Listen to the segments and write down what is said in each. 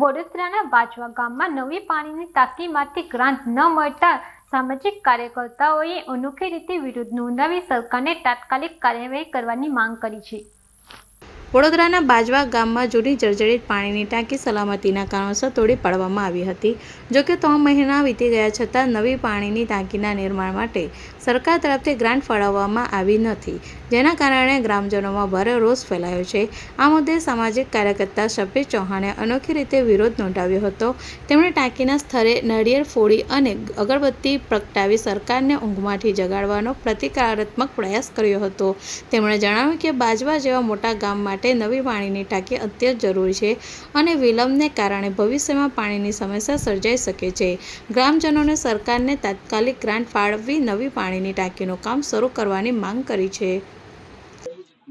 વડોદરાના બાજવા ગામમાં નવી પાણીની ટાંકીમાંથી ગ્રાન્ટ ન મળતા સામાજિક કાર્યકર્તાઓએ અનોખી રીતે વિરોધ નોંધાવી સરકારને તાત્કાલિક કાર્યવાહી કરવાની માંગ કરી છે। વડોદરાના બાજવા ગામમાં જૂની જર્જરિત પાણીની ટાંકી સલામતીના કારણોસર તોડી પાડવામાં આવી હતી। જોકે 3 મહિના વીતી ગયા છતાં નવી પાણીની ટાંકીના નિર્માણ માટે સરકાર તરફથી ગ્રાન્ટ ફાળવવામાં આવી નથી, જેના કારણે ગ્રામજનોમાં ભારે રોષ ફેલાયો છે। આ મુદ્દે સામાજિક કાર્યકર્તા શબ્બીર ચૌહાણે અનોખી રીતે વિરોધ નોંધાવ્યો હતો। તેમણે ટાંકીના સ્થળે નાળિયેર ફોડી અને અગરબત્તી પ્રગટાવી સરકારને ઊંઘમાંથી જગાડવાનો પ્રતિકારાત્મક પ્રયાસ કર્યો હતો। તેમણે જણાવ્યું કે બાજવા જેવા મોટા ગામ માટે નવી પાણીની ટાંકી અત્યંત જરૂરી છે અને વિલંબને કારણે ભવિષ્યમાં પાણીની સમસ્યા સર્જાઈ શકે છે। ગ્રામજનોને સરકારને તાત્કાલિક ગ્રાન્ટ ફાળવી નવી પાણીની ટાંકીનું કામ શરૂ કરવાની માંગ કરી છે।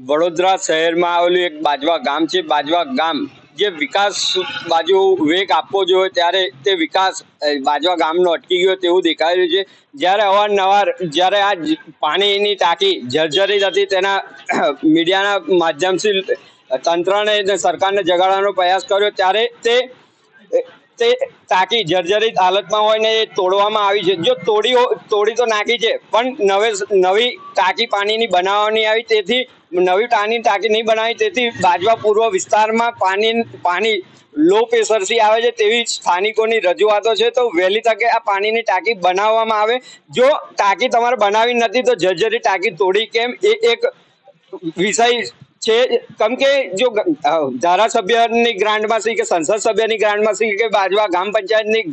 વડોદરા શહેરમાં આવેલું એક બાજવા ગામ છે। બાજવા ગામ જે વિકાસ બાજુ વેગ આપવો જોઈએ ત્યારે તે વિકાસ બાજવા ગામનો અટકી ગયો તેવું દેખાઈ રહ્યું છે। જ્યારે અવારનવાર જ્યારે આ પાણીની ટાંકી જર્જરિત હતી તેના મીડિયાના માધ્યમથી તંત્રને સરકારને જગાડવાનો પ્રયાસ કર્યો ત્યારે તે ટાંકી જર્જરિત હાલતમાં હોય ને એ તોડવામાં આવી છે। જો તોડી તો નાખી છે પણ નવી ટાંકી પાણીની બનાવવાની આવી, તેથી નવી પાણીની ટાંકી નહીં બનાવી, તેથી બાજવા પૂર્વ વિસ્તારમાં પાણી લો પ્રેશરથી આવે છે તેવી સ્થાનિકોની રજૂઆતો છે। તો વહેલી તકે આ પાણીની ટાંકી બનાવવામાં આવે। જો ટાંકી તમારે બનાવી નથી તો જર્જરિત ટાંકી તોડી કેમ એ એક વિષય છે। કેમ કે જો ધારાસભ્યની ગ્રાન્ટમાંથી કે સંસદ સભ્યની ગ્રાન્ટમાંથી કે બાજવા ગ્રામ પંચાયતની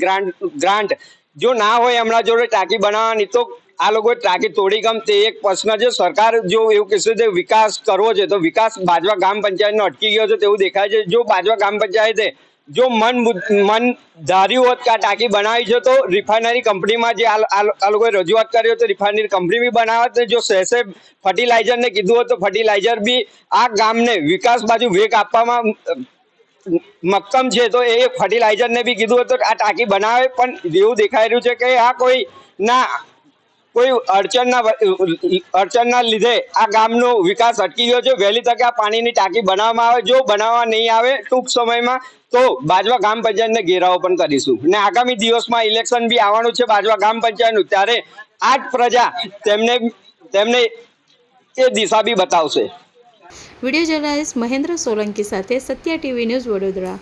ગ્રાન્ટ જો ના હોય હમણાં જોડે ટાંકી બનાવવાની, તો આ લોકોએ ટાંકી તોડી કેમ તે એક પ્રશ્ન છે। સરકાર જો એવું કહેશે કે વિકાસ કરવો છે તો વિકાસ બાજવા ગ્રામ પંચાયતનો અટકી ગયો છે તેવું દેખાય છે। જો બાજવા ગ્રામ પંચાયતે જો મન ધાર્યું હોત કે આ ટાંકી બનાવી છે તો રિફાઇનરી કંપનીમાં જે આ લોકોએ રજૂઆત કરી તો રિફાઇનરી કંપની બી બનાવત। જો શહેસે ફર્ટિલાઇઝરને કીધું હોત તો ફર્ટિલાઇઝર બી આ ગામને વિકાસ બાજુ વેગ આપવામાં મક્કમ છે, તો એ ફર્ટિલાઇઝરને બી કીધું હતું આ ટાંકી બનાવે। પણ એવું દેખાઈ રહ્યું છે કે આ કોઈ અડચણના લીધે આ ગામનો વિકાસ અટકી ગયો છે। વહેલી તકે આ પાણીની ટાંકી બનાવવામાં આવે। જો બનાવવા નહીં આવે ટૂંક સમયમાં તો બાજવા ગ્રામ પંચાયતને ઘેરાવો પણ કરીશું ને આગામી દિવસમાં ઇલેક્શન બી આવવાનું છે બાજવા ગ્રામ પંચાયતનું, ત્યારે આ જ પ્રજા તેમને એ દિશા બી બતાવશે। વિડીયો જર્નલિસ્ટ મહેન્દ્ર સોલંકી સાથે સત્ય ટીવી ન્યૂઝ, વડોદરા।